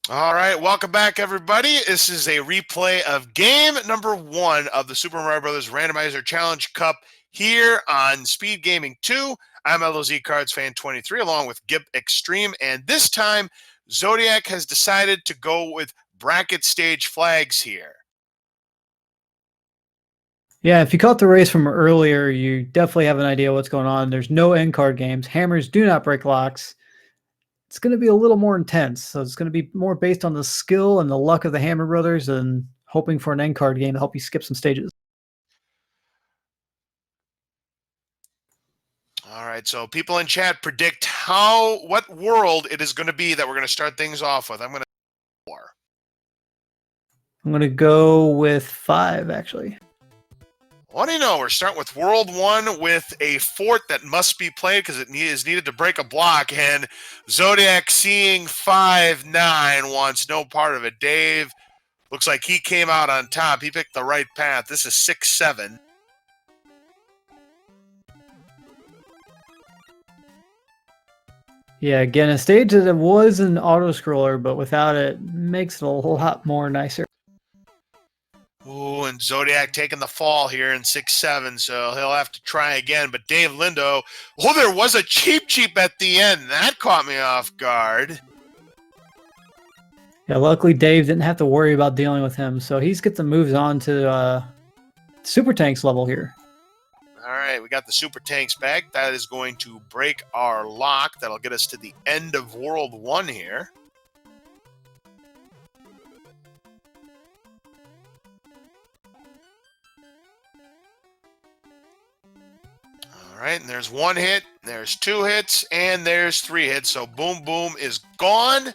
All right, welcome back, everybody. This is a replay of game number 1 of the Super Mario Brothers Randomizer Challenge Cup here on SpeedGaming 2. I'm LOZ Cards Fan 23 along with Gip Extreme, and this time Zodiac has decided to go with bracket stage flags here. Yeah, if you caught the race from earlier, you definitely have an idea what's going on. There's no end card games. Hammers do not break locks. It's going to be a little more intense. So it's going to be more based on the skill and the luck of the Hammer Brothers and hoping for an end card game to help you skip some stages. All right, so people in chat predict what world it is going to be that we're going to start things off with. I'm going to go with 5, actually. What do you know? We're starting with World 1 with a fort that must be played because it is needed to break a block. And Zodiac, seeing 5-9, wants no part of it. Dave looks like he came out on top. He picked the right path. This is 6-7. Yeah, again, a stage that was an auto-scroller, but without it, makes it a lot more nicer. Ooh, and Zodiac taking the fall here in 6-7, so he'll have to try again. But DaveLindo, there was a cheap at the end. That caught me off guard. Yeah, luckily Dave didn't have to worry about dealing with him, so he's get the moves on to Super Tanks level here. All right, we got the Super Tanks back. That is going to break our lock. That'll get us to the end of World 1 here. All right, and there's 1 hit, there's 2 hits, and there's 3 hits. So Boom Boom is gone.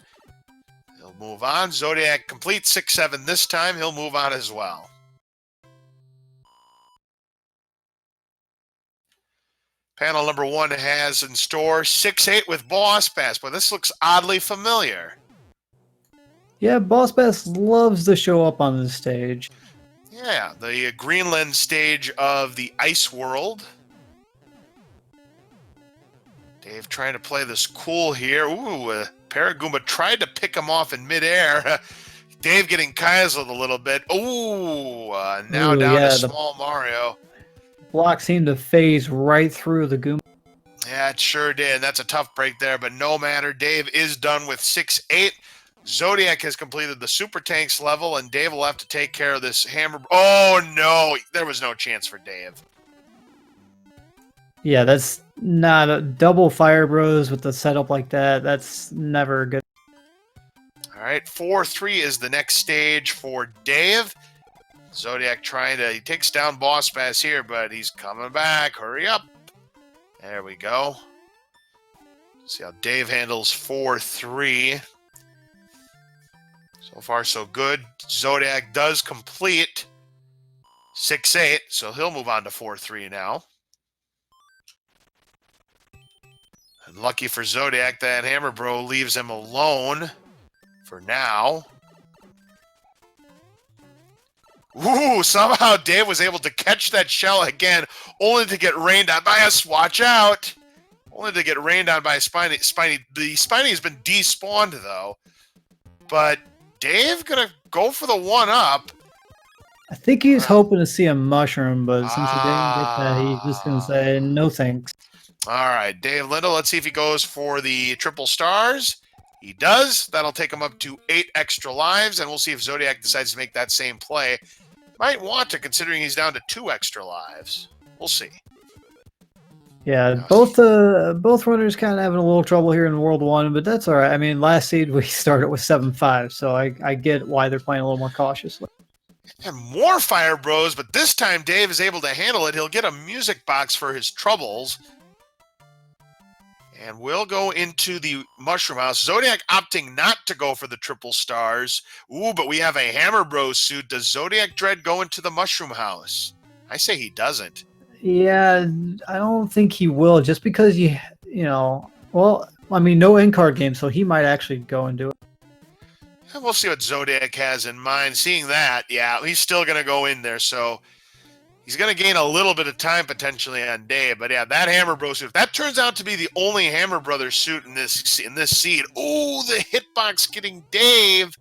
He'll move on. Zodiac completes 6-7 this time. He'll move on as well. Panel number 1 has in store 6-8 with Boss Bass, but this looks oddly familiar. Yeah, Boss Bass loves to show up on this stage. Yeah, the Greenland stage of the Ice World. Dave trying to play this cool here. Ooh, Paragoomba tried to pick him off in midair. Dave getting Kaisled a little bit. Ooh, now down to Small Mario. Block seemed to phase right through the Goomba. Yeah, it sure did. That's a tough break there, but no matter. Dave is done with 6-8. Zodiac has completed the Super Tanks level, and Dave will have to take care of this hammer. Oh, no. There was no chance for Dave. Yeah, that's not a double Fire Bros with the setup like that. That's never good. All right, 4-3 is the next stage for Dave. Zodiac trying to, he takes down Boss Bass here, but he's coming back. Hurry up. There we go. See how Dave handles 4-3. So far, so good. Zodiac does complete 6-8, so he'll move on to 4-3 now. And lucky for Zodiac, that Hammer Bro leaves him alone for now. Ooh, somehow Dave was able to catch that shell again, only to get rained on by us. Watch out. Only to get rained on by Spiny. The Spiny has been despawned, though. But Dave going to go for the 1-up. I think he's hoping to see a mushroom, but since he didn't get that, he's just going to say, no thanks. All right, DaveLindo, let's see if he goes for the triple stars. He does. That'll take him up to 8 extra lives, and we'll see if Zodiac decides to make that same play. Might want to, considering he's down to 2 extra lives. We'll see. Yeah, both runners kind of having a little trouble here in World 1, but that's all right. I mean, last seed we started with 7-5, so I get why they're playing a little more cautiously. And more Fire Bros, but this time Dave is able to handle it. He'll get a music box for his troubles. And we'll go into the Mushroom House. Zodiac opting not to go for the triple stars. Ooh, but we have a Hammer Bros suit. Does ZodiacDredd go into the Mushroom House? I say he doesn't. Yeah, I don't think he will, just because you know, well, I mean, no end card game, so he might actually go and do it. And we'll see what Zodiac has in mind. Seeing that, yeah, he's still going to go in there. So He's going to gain a little bit of time potentially on Dave, but yeah, that Hammer Bro suit. If that turns out to be the only Hammer Brothers suit in this seed. Ooh, the hitbox getting Dave.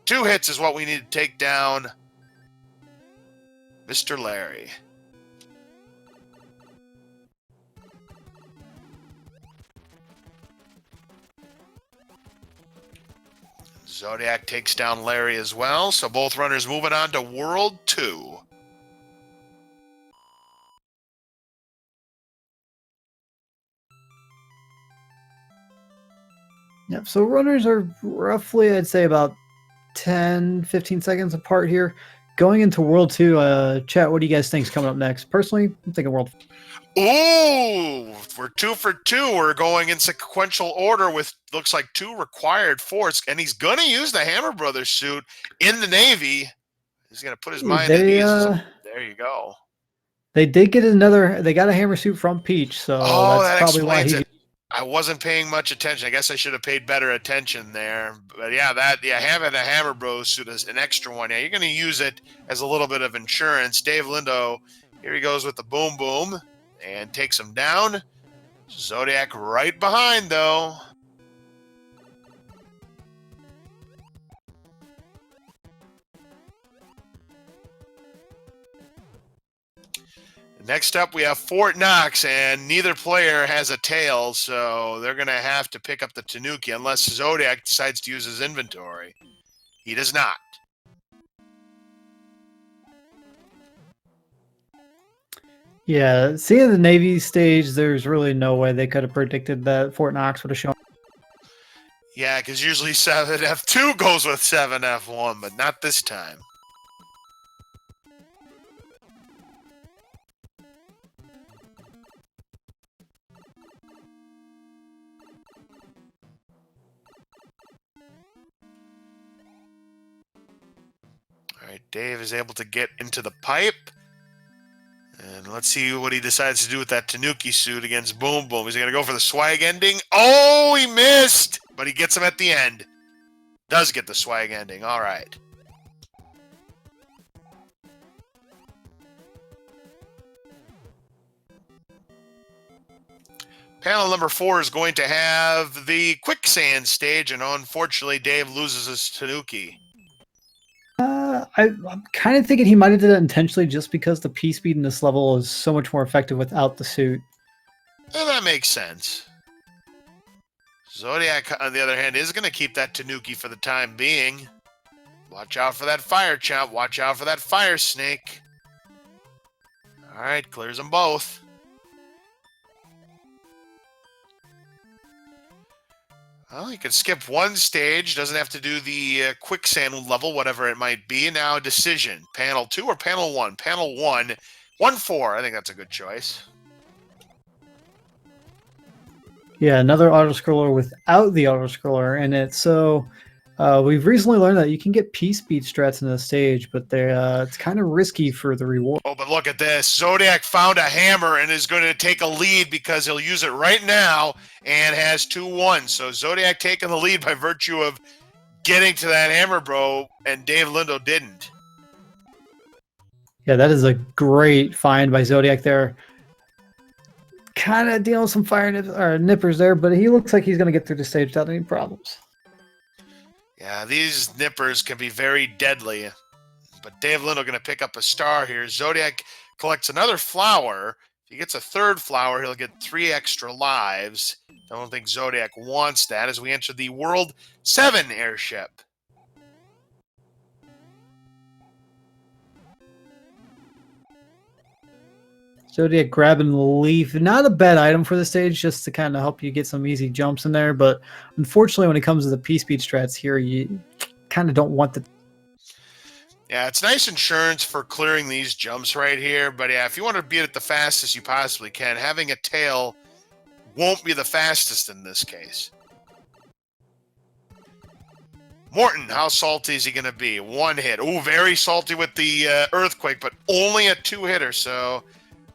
2 hits is what we need to take down Mr. Larry. Zodiac takes down Larry as well, so both runners moving on to World 2. Yep, so runners are roughly, I'd say, about 10, 15 seconds apart here. Going into World 2, chat, what do you guys think is coming up next? Personally, I'm thinking World. Ooh, we're 2 for 2. We're going in sequential order with looks like 2 required force, and he's going to use the Hammer Brothers suit in the Navy. He's going to put his mind at ease. There you go. They did get another. They got a hammer suit from Peach, so that's that probably why explains he. it. I wasn't paying much attention. I guess I should have paid better attention there. But yeah, having a Hammer Bros suit is an extra one. Yeah, you're going to use it as a little bit of insurance. DaveLindo, here he goes with the boom boom and takes him down. Zodiac right behind though. Next up, we have Fort Knox, and neither player has a tail, so they're going to have to pick up the Tanuki unless Zodiac decides to use his inventory. He does not. Yeah, seeing the Navy stage, there's really no way they could have predicted that Fort Knox would have shown. Yeah, because usually 7F2 goes with 7F1, but not this time. All right, Dave is able to get into the pipe. And let's see what he decides to do with that Tanuki suit against Boom Boom. Is he going to go for the swag ending? Oh, he missed! But he gets him at the end. Does get the swag ending. All right. Panel number 4 is going to have the quicksand stage, and unfortunately, Dave loses his Tanuki. I'm kind of thinking he might have did it intentionally just because the P speed in this level is so much more effective without the suit. And that makes sense. Zodiac, on the other hand, is going to keep that Tanuki for the time being. Watch out for that fire chomp. Watch out for that fire snake. All right, clears them both. Well, he can skip one stage. Doesn't have to do the quicksand level, whatever it might be. Now, decision. Panel 2 or panel 1? Panel 1. 1-4. I think that's a good choice. Yeah, another auto-scroller without the auto-scroller in it. So we've recently learned that you can get P-speed strats in the stage, but it's kind of risky for the reward. Oh, but look at this. Zodiac found a hammer and is going to take a lead because he'll use it right now and has 2-1. So Zodiac taking the lead by virtue of getting to that hammer, bro, and DaveLindo didn't. Yeah, that is a great find by Zodiac there. Kind of dealing with some fire nippers there, but he looks like he's going to get through the stage without any problems. Yeah, these nippers can be very deadly. But DaveLindo going to pick up a star here. Zodiac collects another flower. If he gets a third flower, he'll get 3 extra lives. I don't think Zodiac wants that as we enter the World 7 airship. Zodiac grabbing the leaf. Not a bad item for the stage, just to kind of help you get some easy jumps in there. But unfortunately, when it comes to the P-speed strats here, you kind of don't want the... Yeah, it's nice insurance for clearing these jumps right here. But yeah, if you want to beat it the fastest you possibly can, having a tail won't be the fastest in this case. Morton, how salty is he going to be? 1 hit. Ooh, very salty with the earthquake, but only a 2-hitter. So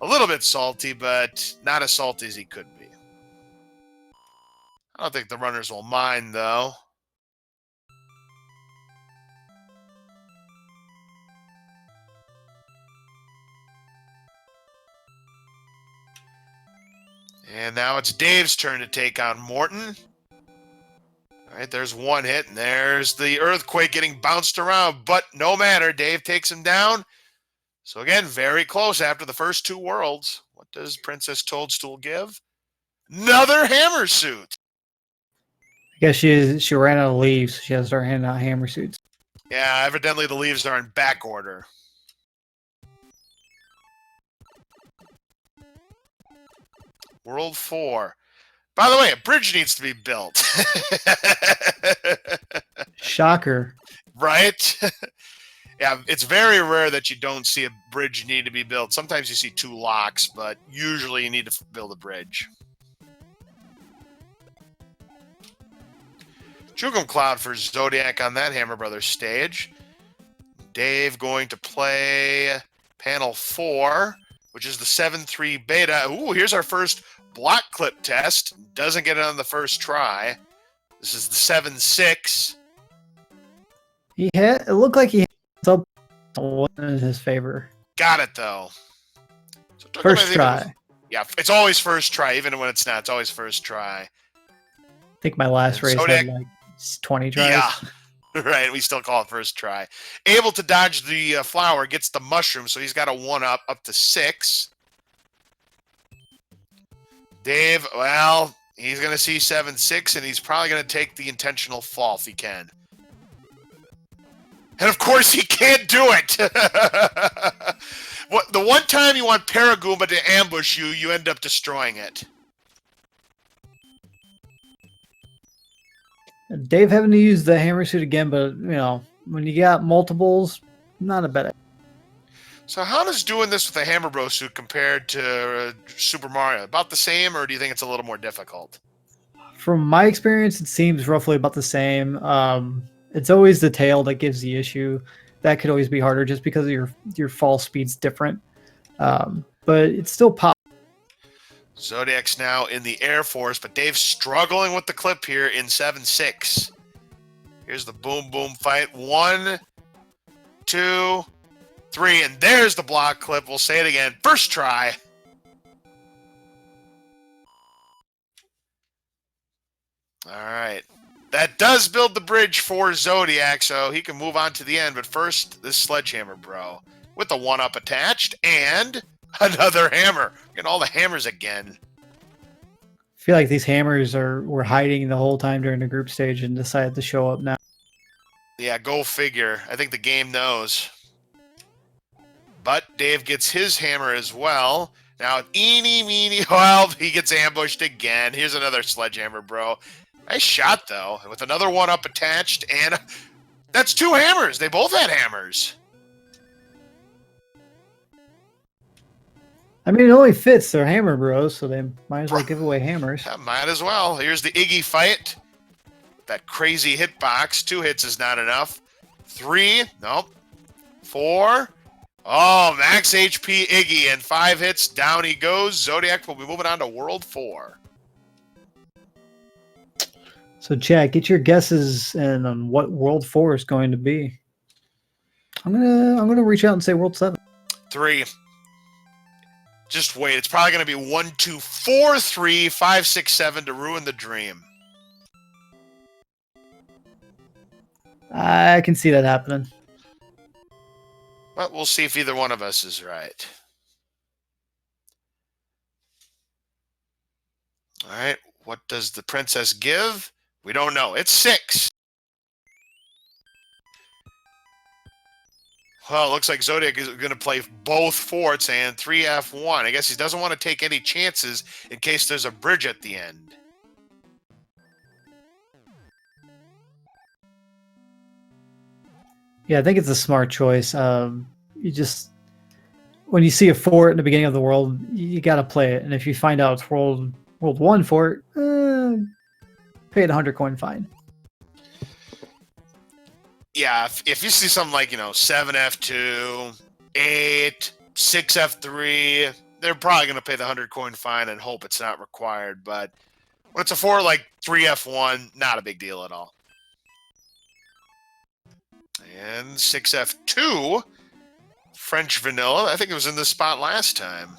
a little bit salty, but not as salty as he could be. I don't think the runners will mind, though. And now it's Dave's turn to take on Morton. All right, there's one hit, and there's the earthquake getting bounced around, but no matter. Dave takes him down. So again, very close after the first two worlds. What does Princess Toadstool give? Another hammer suit. I guess she ran out of leaves. She has to start handing out hammer suits. Yeah, evidently the leaves are in back order. World 4. By the way, a bridge needs to be built. Shocker. Right? Yeah, it's very rare that you don't see a bridge need to be built. Sometimes you see two locks, but usually you need to build a bridge. Jugum Cloud for Zodiac on that Hammer Brothers stage. Dave going to play panel 4, which is the 7-3 beta. Ooh, here's our first block clip test. Doesn't get it on the first try. This is the 7-6. It looked like he had some in his favor. Got it, though. So First try. Yeah, it's always first try, even when it's not. It's always first try. I think my last race had like 20 tries. Yeah, right. We still call it first try. Able to dodge the flower, gets the mushroom, so he's got a 1-up up to 6. Dave, well, he's going to see 7-6, and he's probably going to take the intentional fall if he can. And of course, he can't do it. The one time you want Paragoomba to ambush you, you end up destroying it. Dave having to use the hammer suit again, but you know, when you got multiples, not a bad idea. So how does doing this with a Hammer Bro suit compared to Super Mario? About the same, or do you think it's a little more difficult? From my experience, it seems roughly about the same. It's always the tail that gives the issue. That could always be harder just because of your fall speed's different. But it's still possible. Zodiac's now in the Air Force, but Dave's struggling with the clip here in 7-6. Here's the boom boom fight. 1, 2, 3, and there's the block clip. We'll say it again. First try. All right. That does build the bridge for Zodiac, so he can move on to the end. But first, this Sledgehammer Bro with the 1-up attached and another hammer. Getting all the hammers again. I feel like these hammers were hiding the whole time during the group stage and decided to show up now. Yeah, go figure. I think the game knows. But Dave gets his hammer as well. Now, eeny, meeny, well, he gets ambushed again. Here's another Sledgehammer Bro. Nice shot, though, with another 1-up attached, and that's 2 hammers. They both had hammers. I mean, it only fits. They're Hammer Bros, so they might as well give away hammers. Yeah, might as well. Here's the Iggy fight. That crazy hitbox. 2 hits is not enough. 3, nope. 4. Oh, max HP Iggy, and 5 hits. Down he goes. Zodiac will be moving on to World 4. So, Chad, get your guesses in on what World 4 is going to be. I'm gonna reach out and say World 7. 3. Just wait. It's probably going to be 1, 2, 4, 3, 5, 6, 7 to ruin the dream. I can see that happening. But we'll see if either one of us is right. All right. What does the princess give? We don't know. It's 6. Well, it looks like Zodiac is going to play both forts and 3F1. I guess he doesn't want to take any chances in case there's a bridge at the end. Yeah, I think it's a smart choice. You just, when you see a fort in the beginning of the world, you got to play it. And if you find out it's World 1 fort, pay the 100 coin fine. Yeah, if you see something like, 7F2, 8, 6F3, they're probably going to pay the 100 coin fine and hope it's not required. But when it's a fort like 3F1, not a big deal at all. And 6F2, French Vanilla. I think it was in this spot last time.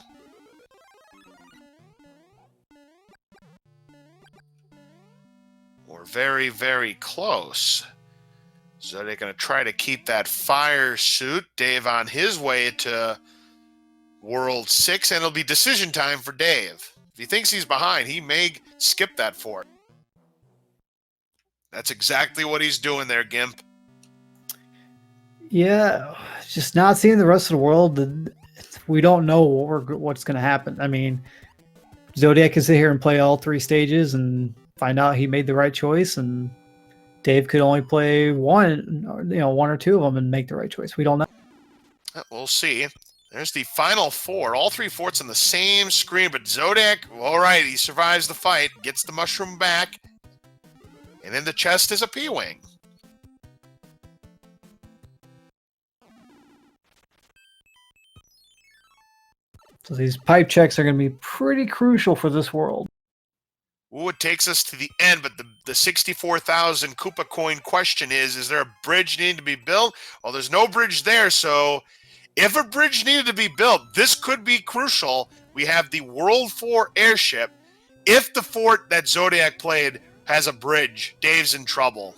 very, very close. Zodiac going to try to keep that fire suit. Dave on his way to World 6, and it'll be decision time for Dave. If he thinks he's behind, he may skip that fort. That's exactly what he's doing there, Gimp. Yeah, just not seeing the rest of the world. We don't know what's going to happen. I mean, Zodiac can sit here and play all 3 stages and find out he made the right choice, and Dave could only play one or 2 of them and make the right choice. We don't know. We'll see. There's the final 4. All 3 forts on the same screen, but Zodiac, all right, he survives the fight, gets the mushroom back, and in the chest is a P-Wing. So these pipe checks are going to be pretty crucial for this world. Ooh, it takes us to the end, but the 64,000 Koopa coin question is there a bridge needing to be built? Well, there's no bridge there, so if a bridge needed to be built, this could be crucial. We have the World 4 airship. If the fort that Zodiac played has a bridge, Dave's in trouble.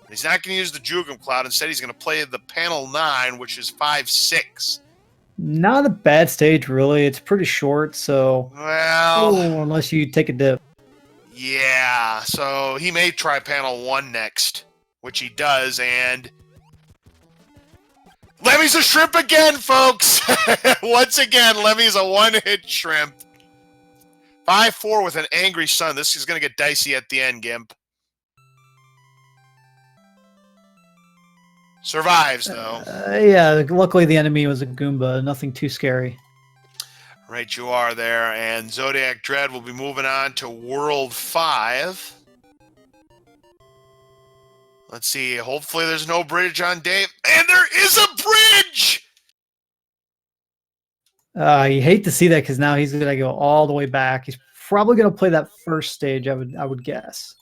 He's not going to use the Jugum Cloud. Instead, he's going to play the Panel 9, which is 5-6. Not a bad stage, really. It's pretty short, so... Well... unless you take a dip. Yeah, so he may try Panel 1 next, which he does, and... Lemmy's a shrimp again, folks! Once again, Lemmy's a one-hit shrimp. 5-4 with an angry sun. This is going to get dicey at the end, Gimp. Survives, though. Yeah, luckily the enemy was a Goomba. Nothing too scary. Right, you are there. And ZodiacDredd will be moving on to World 5. Let's see. Hopefully there's no bridge on Dave. And there is a bridge! You hate to see that because now he's going to go all the way back. He's probably going to play that first stage, I would guess.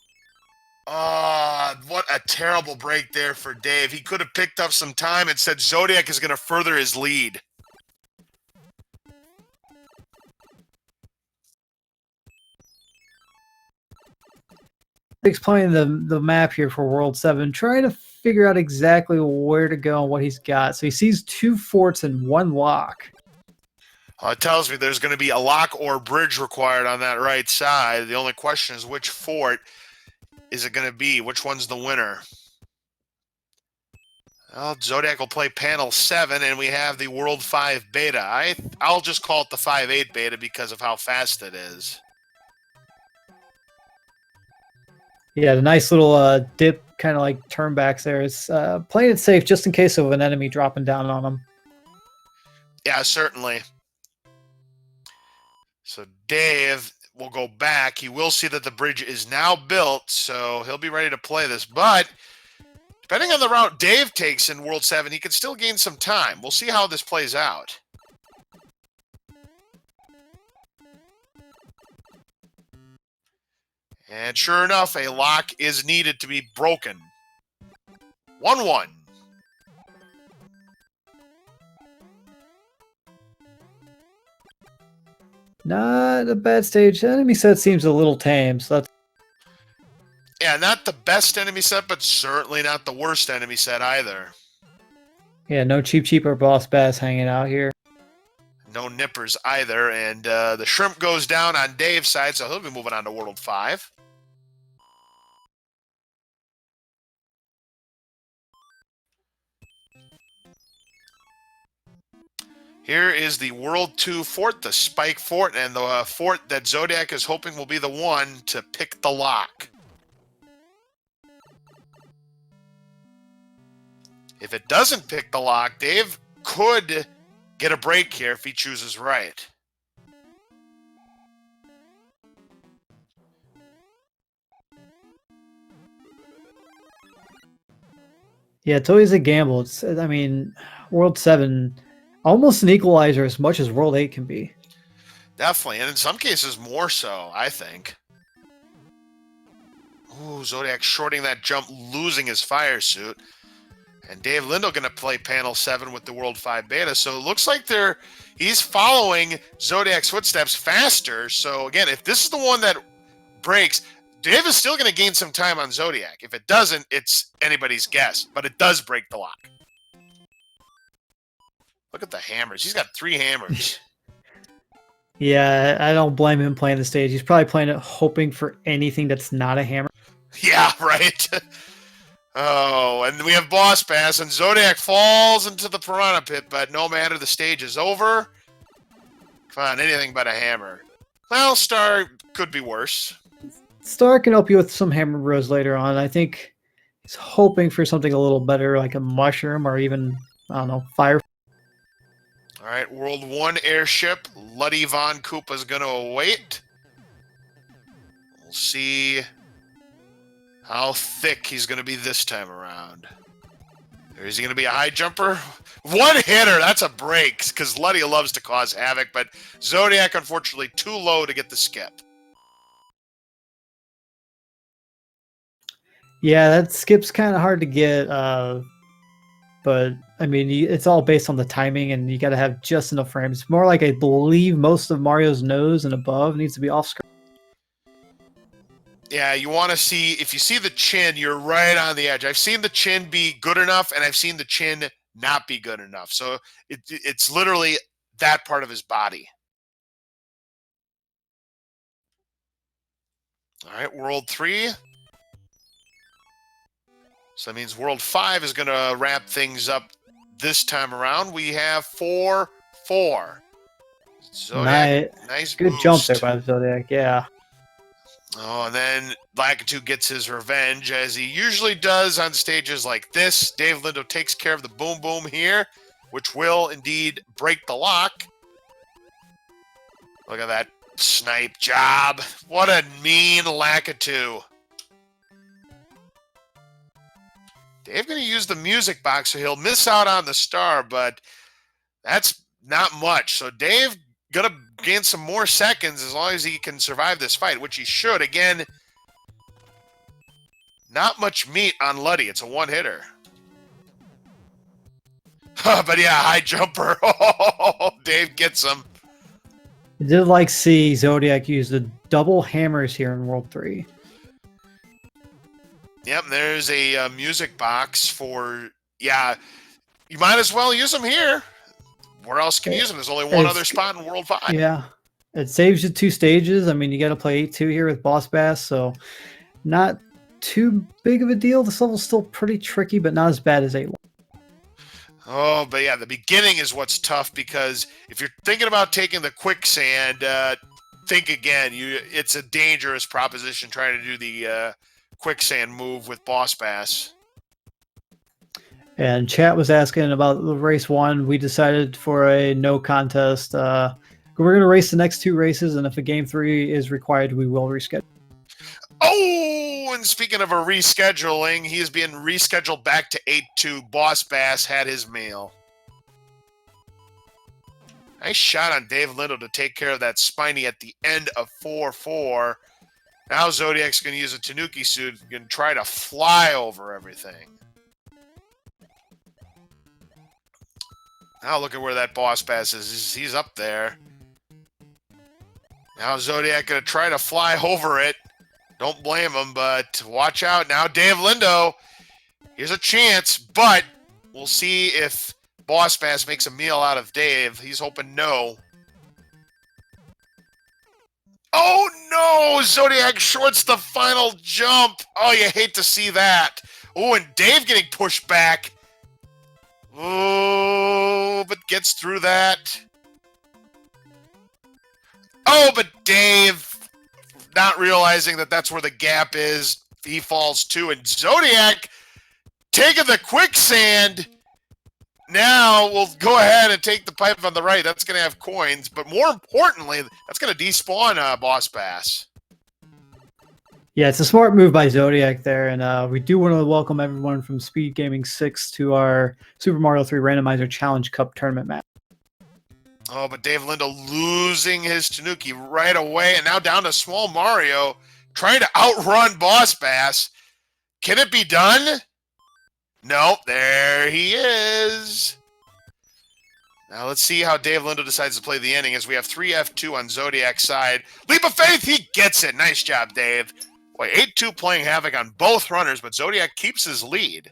What a terrible break there for Dave. He could have picked up some time and said Zodiac is going to further his lead. Explaining the map here for World 7, trying to figure out exactly where to go and what he's got. So he sees 2 forts and 1 lock. It tells me there's going to be a lock or bridge required on that right side. The only question is which fort is it going to be? Which one's the winner? Well, Zodiac will play Panel 7, and we have the World 5 Beta. I'll just call it the 5-8 Beta because of how fast it is. Yeah, the nice little dip, kind of like turnbacks there. It's playing it safe just in case of an enemy dropping down on him. Yeah, certainly. So Dave will go back. He will see that the bridge is now built, so he'll be ready to play this. But depending on the route Dave takes in World 7, he could still gain some time. We'll see how this plays out. And sure enough, a lock is needed to be broken. 1-1. Not a bad stage. The enemy set seems a little tame, so that's... Yeah, not the best enemy set, but certainly not the worst enemy set either. Yeah, no Cheap or Boss Bass hanging out here. No nippers either, and the shrimp goes down on Dave's side, so he'll be moving on to World 5. Here is the World 2 fort, the Spike Fort, and the fort that Zodiac is hoping will be the one to pick the lock. If it doesn't pick the lock, Dave could get a break here if he chooses right. Yeah, it's always a gamble. I mean, World 7, almost an equalizer as much as World 8 can be. Definitely, and in some cases more so, I think. Ooh, Zodiac shorting that jump, losing his fire suit. And DaveLindo going to play Panel 7 with the World 5 Beta. So it looks like he's following Zodiac's footsteps faster. So again, if this is the one that breaks, Dave is still going to gain some time on Zodiac. If it doesn't, it's anybody's guess. But it does break the lock. Look at the hammers. He's got 3 hammers. Yeah, I don't blame him playing the stage. He's probably playing it hoping for anything that's not a hammer. Yeah, right. Oh, and we have Boss Pass, and Zodiac falls into the Piranha Pit, but no matter, the stage is over. Come on, anything but a hammer. Well, Star could be worse. Star can help you with some hammer bros later on. I think he's hoping for something a little better, like a mushroom or even, I don't know, fire. All right, World 1 airship. Luddy Von Koopa's going to await. We'll see how thick he's going to be this time around. Or is he going to be a high jumper? One hitter, that's a break, because Luddy loves to cause havoc, but Zodiac, unfortunately, too low to get the skip. Yeah, that skip's kind of hard to get, but I mean, it's all based on the timing, and you got to have just enough frames. It's more like I believe most of Mario's nose and above needs to be off screen. Yeah, you want to see, if you see the chin, you're right on the edge. I've seen the chin be good enough, and I've seen the chin not be good enough. So it's literally that part of his body. All right, World 3. So that means World 5 is going to wrap things up this time around. We have 4-4. Zodiac, nice good boost. jump there by Zodiac, yeah. Oh, and then Lakitu gets his revenge, as he usually does on stages like this. DaveLindo takes care of the boom boom here, which will indeed break the lock. Look at that snipe job. What a mean Lakitu. Dave going to use the music box, so he'll miss out on the star, but that's not much. So Dave going to gain some more seconds as long as he can survive this fight, which he should. Again, not much meat on Luddy. It's a one-hitter. But yeah, high jumper. Dave gets him. I did like see Zodiac use the double hammers here in World 3. Yep, there's a music box for, yeah, you might as well use them here. Where else can you use them? There's only one other spot in World 5. Yeah, it saves you 2 stages. I mean, you got to play 8-2 here with Boss Bass, so not too big of a deal. This level's still pretty tricky, but not as bad as 8-1. Oh, but yeah, the beginning is what's tough, because if you're thinking about taking the quicksand, think again. It's a dangerous proposition trying to do the quicksand move with Boss Bass. And chat was asking about the race 1. We decided for a no contest. We're going to race the next 2 races, and if a game 3 is required, we will reschedule. Oh, and speaking of a rescheduling, he is being rescheduled back to 8-2. Boss Bass had his meal. Nice shot on DaveLindo to take care of that Spiny at the end of 4-4. Now Zodiac's going to use a Tanuki suit and try to fly over everything. Now look at where that Boss Bass is. He's up there. Now Zodiac going to try to fly over it. Don't blame him, but watch out. Now DaveLindo, here's a chance, but we'll see if Boss Bass makes a meal out of Dave. He's hoping no. Oh, no! Zodiac shorts the final jump. Oh, you hate to see that. Oh, and Dave getting pushed back. Oh, but gets through that. Oh, but Dave, not realizing that that's where the gap is, he falls too. And Zodiac taking the quicksand. Now we'll go ahead and take the pipe on the right. That's going to have coins. But more importantly, that's going to despawn Boss Bass. Yeah, it's a smart move by Zodiac there. And we do want to welcome everyone from SpeedGaming 6 to our Super Mario 3 Randomizer Challenge Cup tournament match. Oh, but DaveLindo losing his Tanuki right away. And now down to Small Mario, trying to outrun Boss Bass. Can it be done? Nope, there he is. Now let's see how DaveLindo decides to play the ending, as we have 3F2 on Zodiac's side. Leap of faith, he gets it. Nice job, Dave. Boy, 8-2 playing havoc on both runners, but Zodiac keeps his lead.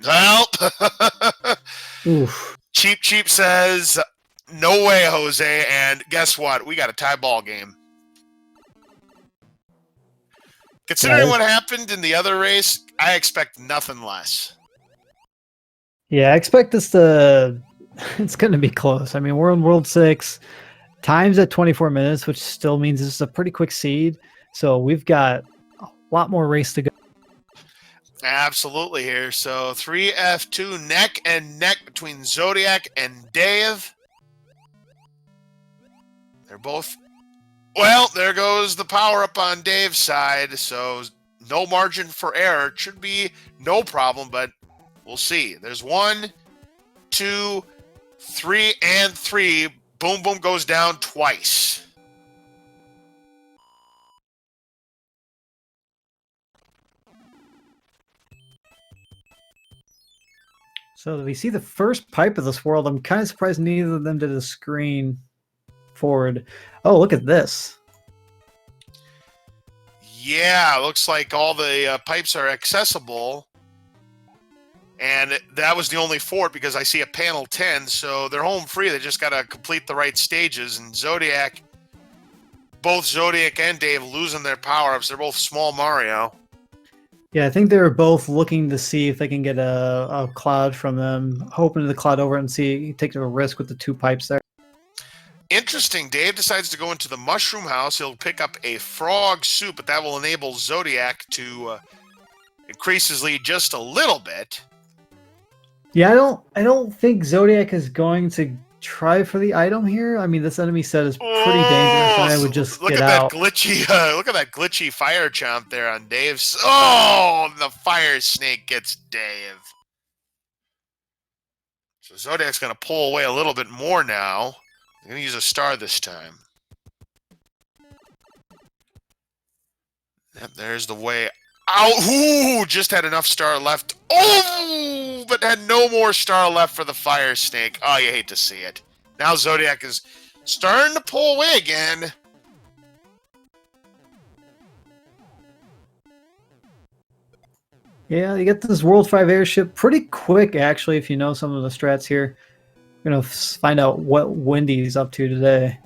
Well, Oof. Cheap says, no way, Jose. And guess what? We got a tie ball game. Considering what happened in the other race, I expect nothing less. Yeah, I expect this to... It's going to be close. I mean, we're in World 6. Time's at 24 minutes, which still means this is a pretty quick seed. So we've got a lot more race to go. Absolutely here. So 3F2 neck and neck between Zodiac and Dave. They're both... Well, there goes the power up on Dave's side. So no margin for error. It should be no problem, but we'll see. There's 1, 2, 3, and 3. Boom, boom goes down twice. So we see the first pipe of this world. I'm kind of surprised neither of them did a screen forward. Oh, look at this. Yeah, looks like all the pipes are accessible. And that was the only fort because I see a panel 10, so they're home free. They just got to complete the right stages. And Zodiac, both Zodiac and Dave losing their power-ups. They're both small Mario. Yeah, I think they were both looking to see if they can get a cloud from them, hoping to cloud over and see, take a risk with the 2 pipes there. Interesting. Dave decides to go into the mushroom house. He'll pick up a frog suit, but that will enable Zodiac to increase his lead just a little bit. Yeah, I don't think Zodiac is going to try for the item here. I mean, this enemy set is pretty dangerous, and I would just look get at out. That glitchy, look at that glitchy fire chomp there on Dave's. Oh, the fire snake gets Dave. So Zodiac's going to pull away a little bit more now. I'm going to use a star this time. Yep, there's the way out. Ooh, just had enough star left. Oh, but had no more star left for the fire snake. Oh, you hate to see it. Now Zodiac is starting to pull away again. Yeah, you get this World 5 airship pretty quick, actually, if you know some of the strats here. We're going to find out what Wendy's up to today.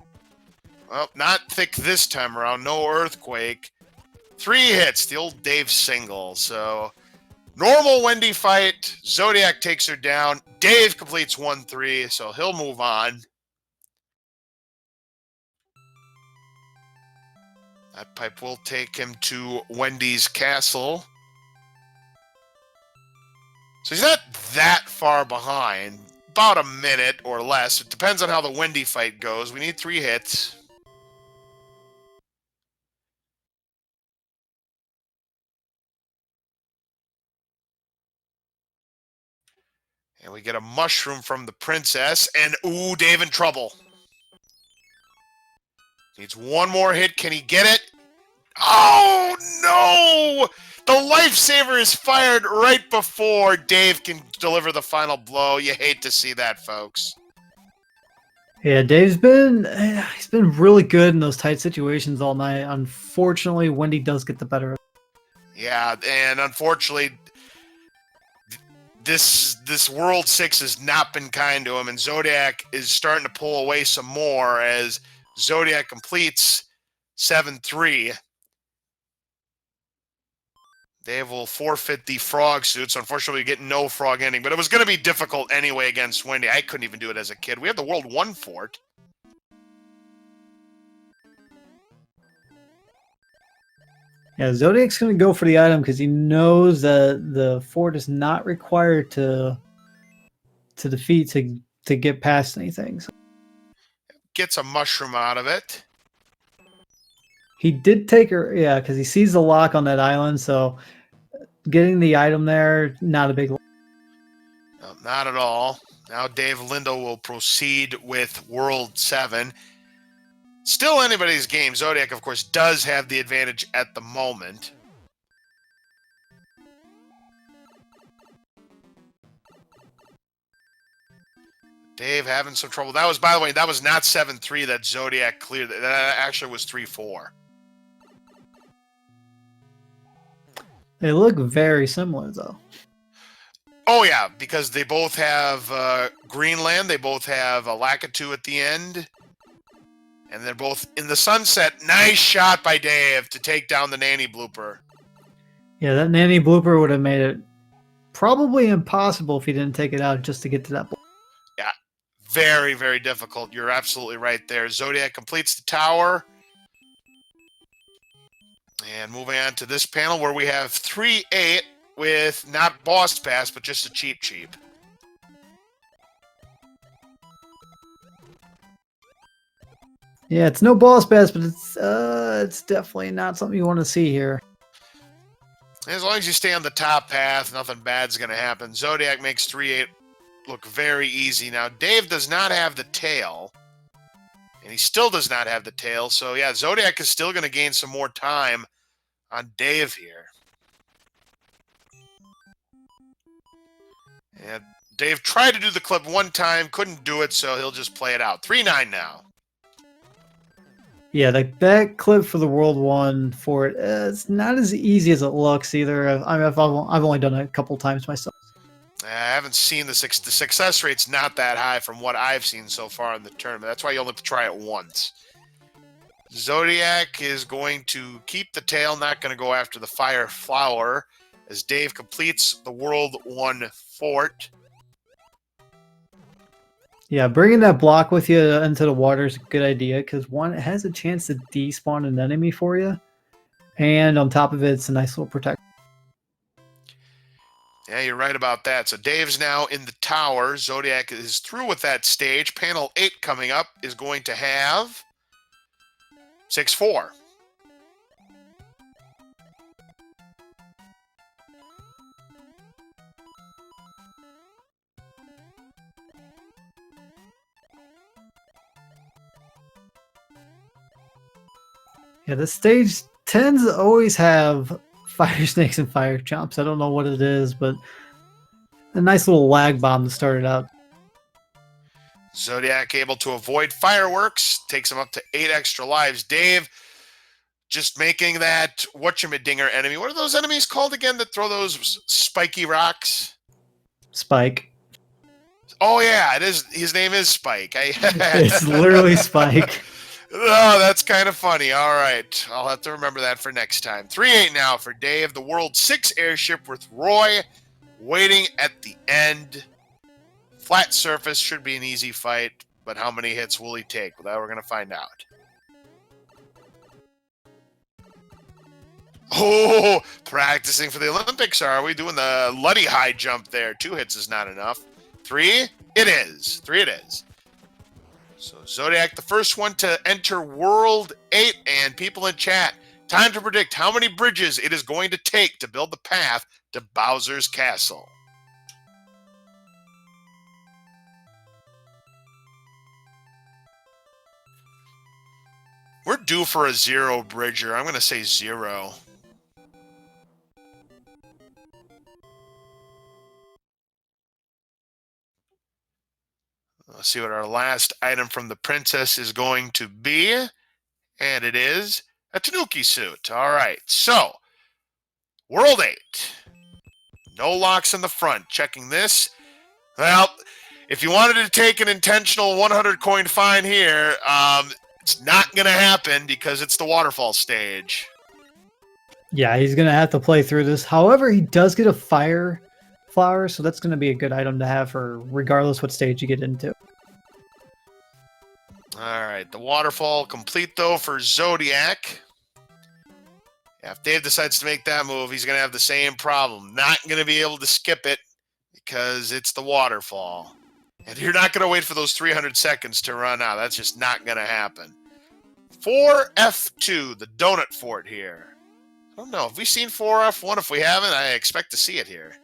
Well, not thick this time around. No earthquake. 3 hits, the old Dave single. So, normal Wendy fight. Zodiac takes her down. Dave completes 1-3, so he'll move on. That pipe will take him to Wendy's castle. So he's not that far behind. About a minute or less. It depends on how the Wendy fight goes. We need 3 hits. And we get a mushroom from the princess. And, ooh, Dave in trouble. Needs 1 more hit. Can he get it? Oh, no! The lifesaver is fired right before Dave can deliver the final blow. You hate to see that, folks. Yeah, Dave's been he's been really good in those tight situations all night. Unfortunately, Wendy does get the better of it. Yeah, and unfortunately, this World 6 has not been kind to him, and Zodiac is starting to pull away some more as Zodiac completes 7-3. Dave will forfeit the frog suit, so unfortunately we get no frog ending. But it was going to be difficult anyway against Wendy. I couldn't even do it as a kid. We have the World 1 fort. Yeah, Zodiac's going to go for the item because he knows that the fort is not required to defeat to get past anything. So Gets a mushroom out of it. he did take her, yeah, because he sees the lock on that island. So getting the item there, not a big. No, not at all. Now DaveLindo will proceed with World 7. Still anybody's game. Zodiac, of course, does have the advantage at the moment. Dave having some trouble. That was, by the way, that was not 7-3 that Zodiac cleared. That actually was 3-4. They look very similar, though. Oh, yeah, because they both have Greenland. They both have a Lakitu at the end. And they're both in the sunset. Nice shot by Dave to take down the nanny blooper. Yeah, that nanny blooper would have made it probably impossible if he didn't take it out just to get to that. Yeah, very, very difficult. You're absolutely right there. Zodiac completes the tower. And moving on to this panel where we have 3-8 with not boss pass, but just a cheap. Yeah, it's no boss pass, but it's definitely not something you want to see here. As long as you stay on the top path, nothing bad's going to happen. Zodiac makes 3-8 look very easy. Now, Dave does not have the tail. And he still does not have the tail. So, yeah, Zodiac is still going to gain some more time on Dave here. And Dave tried to do the clip one time, couldn't do it, so he'll just play it out. 3-9 now. Yeah, that clip for the World 1 for it, it's not as easy as it looks either. I've only done it a couple times myself. I haven't seen the success rate's not that high from what I've seen so far in the tournament. That's why you only have to try it once. Zodiac is going to keep the tail, not going to go after the fire flower as Dave completes the World 1 fort. Yeah, bringing that block with you into the water is a good idea because one, it has a chance to despawn an enemy for you, and on top of it, it's a nice little protection. Yeah, you're right about that. So Dave's now in the tower. Zodiac is through with that stage. Panel 8 coming up is going to have 6-4. Yeah, this stage tends to always have fire snakes and fire chomps. I don't know what it is, but a nice little lag bomb to start it out. Zodiac able to avoid fireworks. Takes him up to 8 extra lives. Dave just making that whatchamadinger enemy. What are those enemies called again that throw those spiky rocks? Spike. Oh, yeah, it is. His name is Spike. It's literally Spike. Oh, that's kind of funny. All right. I'll have to remember that for next time. 3-8 now for Dave. The World 6 airship with Roy waiting at the end. Flat surface should be an easy fight, but how many hits will he take? Well, that we're going to find out. Oh, practicing for the Olympics, are we? Doing the Luddy high jump there. 2 hits is not enough. 3? It is. 3 it is. So Zodiac, the first one to enter World 8, and people in chat, time to predict how many bridges it is going to take to build the path to Bowser's Castle. We're due for a 0 bridger. I'm going to say 0. Let's see what our last item from the princess is going to be. And it is a Tanuki suit. All right. So, World 8. No locks in the front. Checking this. Well, if you wanted to take an intentional 100 coin fine here, it's not going to happen because it's the waterfall stage. Yeah, he's going to have to play through this. However, he does get a fire flower, so that's going to be a good item to have for regardless what stage you get into. All right, the waterfall complete, though, for Zodiac. Yeah, if Dave decides to make that move, he's going to have the same problem. Not going to be able to skip it because it's the waterfall. And you're not going to wait for those 300 seconds to run out. That's just not going to happen. 4F2, the donut fort here. I don't know. Have we seen 4F1? If we haven't, I expect to see it here.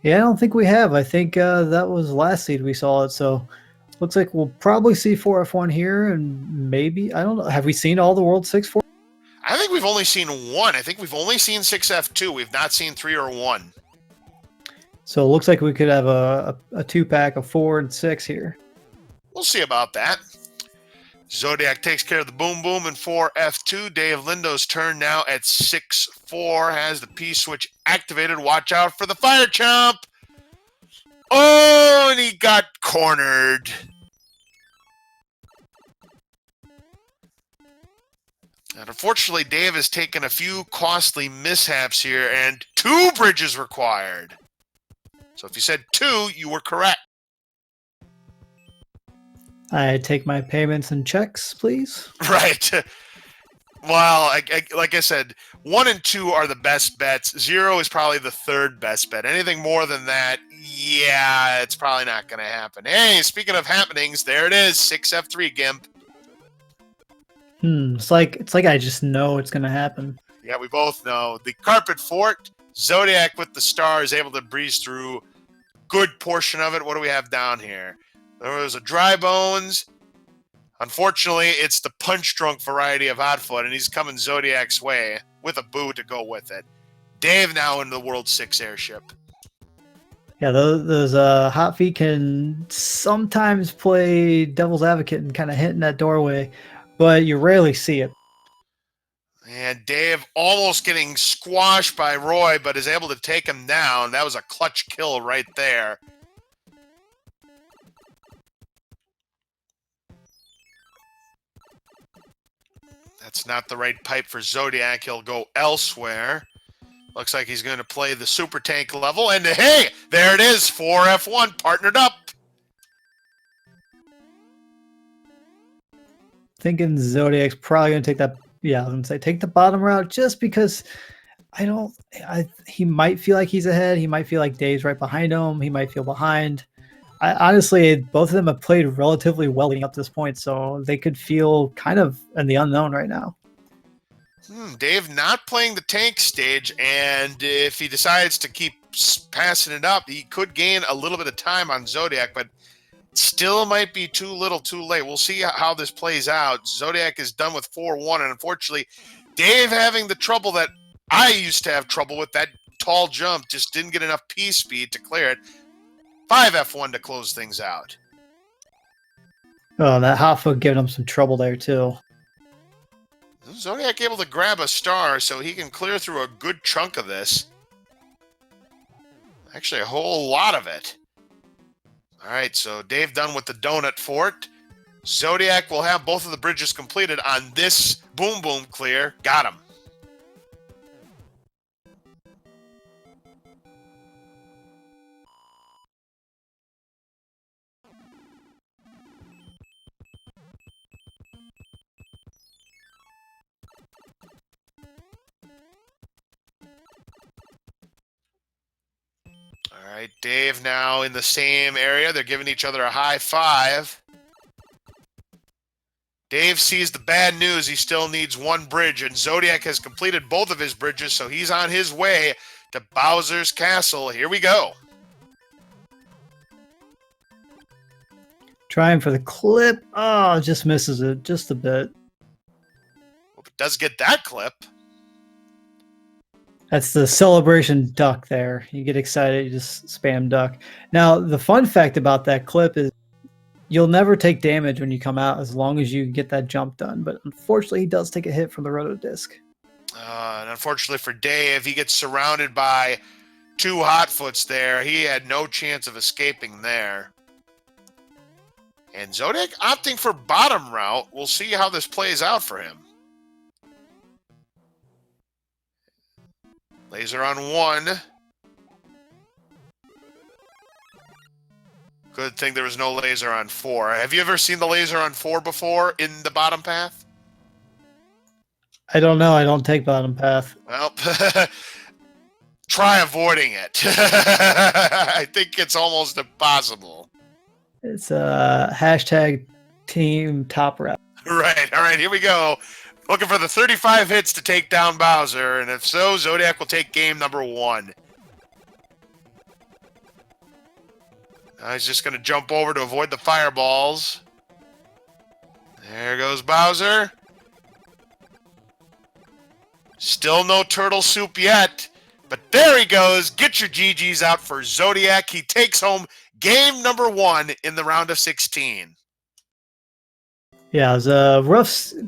Yeah, I don't think we have. I think that was last seed we saw it, so looks like we'll probably see 4F1 here, and maybe, I don't know. Have we seen all the World 6 4? I think we've only seen 1. I think we've only seen 6F2. We've not seen 3 or 1. So it looks like we could have a 2-pack of 4 and 6 here. We'll see about that. Zodiac takes care of the boom boom in 4F2. DaveLindo's turn now at 6-4. Has the P-switch activated. Watch out for the fire chomp. Oh, and he got cornered. And unfortunately, Dave has taken a few costly mishaps here, and 2 bridges required. So if you said 2, you were correct. I take my payments and checks, please. Right. Well, like I said, 1 and 2 are the best bets. 0 is probably the 3rd best bet. Anything more than that, yeah, it's probably not going to happen. Hey, speaking of happenings, there it is, 6F3, Gimp. It's like I just know it's gonna happen. Yeah, we both know. The carpet fort, Zodiac with the star is able to breeze through good portion of it. What do we have down here? There was a dry bones. Unfortunately, it's the punch-drunk variety of Hotfoot, and he's coming Zodiac's way with a boo to go with it. Dave now in the World 6 airship. Yeah, those hot feet can sometimes play devil's advocate and kind of hit in that doorway, but you rarely see it. And Dave almost getting squashed by Roy, but is able to take him down. That was a clutch kill right there. That's not the right pipe for Zodiac. He'll go elsewhere. Looks like he's going to play the super tank level. And hey, there it is. 4F1 partnered up. Thinking Zodiac's probably going to take that. Yeah, I was going to say take the bottom route just because he might feel like he's ahead. He might feel like Dave's right behind him. He might feel behind. Honestly, both of them have played relatively well leading up to this point, so they could feel kind of in the unknown right now. Dave not playing the tank stage, and if he decides to keep passing it up, he could gain a little bit of time on Zodiac, but still might be too little too late. We'll see how this plays out. Zodiac is done with 4-1, and unfortunately, Dave having the trouble that I used to have trouble with, that tall jump, just didn't get enough P speed to clear it. 5F1 to close things out. Oh, that hot foot giving him some trouble there, too. Zodiac able to grab a star, so he can clear through a good chunk of this. Actually, a whole lot of it. All right, so Dave done with the donut fort. Zodiac will have both of the bridges completed on this boom boom clear. Got him. All right, Dave now in the same area. They're giving each other a high five. Dave sees the bad news. He still needs 1 bridge, and Zodiac has completed both of his bridges, so he's on his way to Bowser's Castle. Here we go. Trying for the clip. Oh, just misses it just a bit. Hope it does get that clip. That's the celebration duck there. You get excited, you just spam duck. Now, the fun fact about that clip is you'll never take damage when you come out as long as you get that jump done. But unfortunately, he does take a hit from the roto disc. And unfortunately for Dave, he gets surrounded by 2 hotfoots there. He had no chance of escaping there. And Zodiac opting for bottom route. We'll see how this plays out for him. Laser on 1. Good thing there was no laser on 4. Have you ever seen the laser on 4 before in the bottom path? I don't know. I don't take bottom path. Well, try avoiding it. I think it's almost impossible. It's hashtag team top rep. Right. All right. Here we go. Looking for the 35 hits to take down Bowser, and if so, Zodiac will take game number 1. Now he's just going to jump over to avoid the fireballs. There goes Bowser. Still no turtle soup yet, but there he goes. Get your GGs out for Zodiac. He takes home game number 1 in the round of 16. Yeah, it was a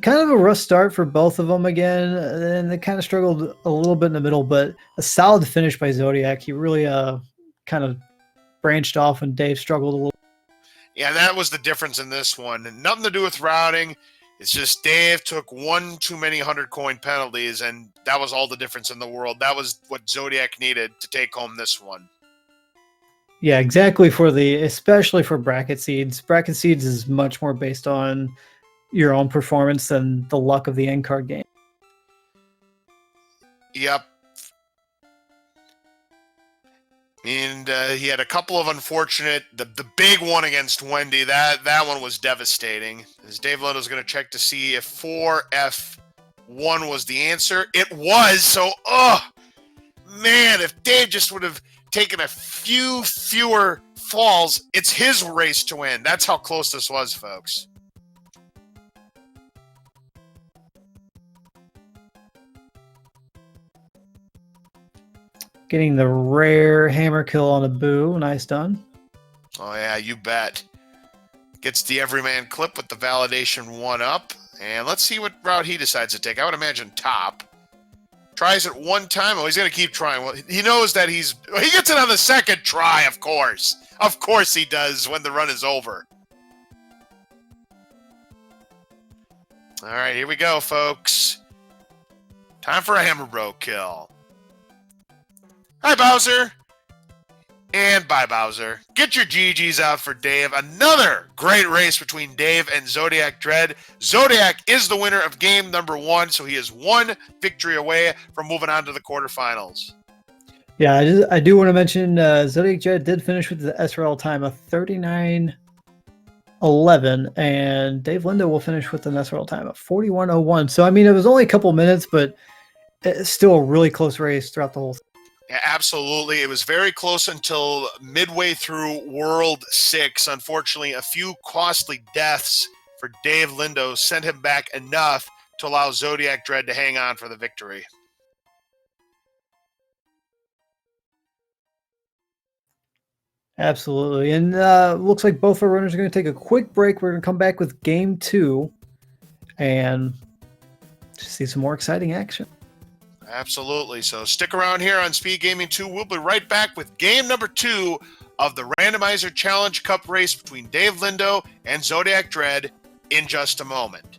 kind of a rough start for both of them again, and they kind of struggled a little bit in the middle, but a solid finish by Zodiac. He really kind of branched off when Dave struggled a little. Yeah, that was the difference in this one. Nothing to do with routing. It's just Dave took one too many 100-coin penalties, and that was all the difference in the world. That was what Zodiac needed to take home this one. Yeah, exactly. Especially for bracket seeds. Bracket seeds is much more based on your own performance than the luck of the end card game. Yep. And he had a couple of unfortunate, the big one against Wendy, that one was devastating. As DaveLindo is going to check to see if 4F1 was the answer. It was, so, man, if Dave just would have taken a few fewer falls, it's his race to win. That's how close this was, folks. Getting the rare hammer kill on a boo. Nice done. Oh, yeah, you bet. Gets the everyman clip with the validation 1-up. And let's see what route he decides to take. I would imagine top. Tries it one time. Oh, he's going to keep trying. Well, he knows that he gets it on the second try, of course. Of course he does when the run is over. All right, here we go, folks. Time for a hammer bro kill. Hi, Bowser. And bye, Bowser. Get your GGs out for Dave. Another great race between Dave and ZodiacDredd. Zodiac is the winner of game number 1, so he is one victory away from moving on to the quarterfinals. Yeah, I do want to mention ZodiacDredd did finish with the SRL time of 39:11, and DaveLindo will finish with an SRL time of 41:01. So, I mean, it was only a couple minutes, but it's still a really close race throughout the whole thing. Yeah, absolutely. It was very close until midway through World 6. Unfortunately, a few costly deaths for DaveLindo sent him back enough to allow ZodiacDredd to hang on for the victory. Absolutely. And looks like both our runners are going to take a quick break. We're going to come back with game 2 and see some more exciting action. Absolutely. So stick around here on Speed Gaming 2. We'll be right back with game number 2 of the Randomizer Challenge Cup race between DaveLindo and ZodiacDredd in just a moment.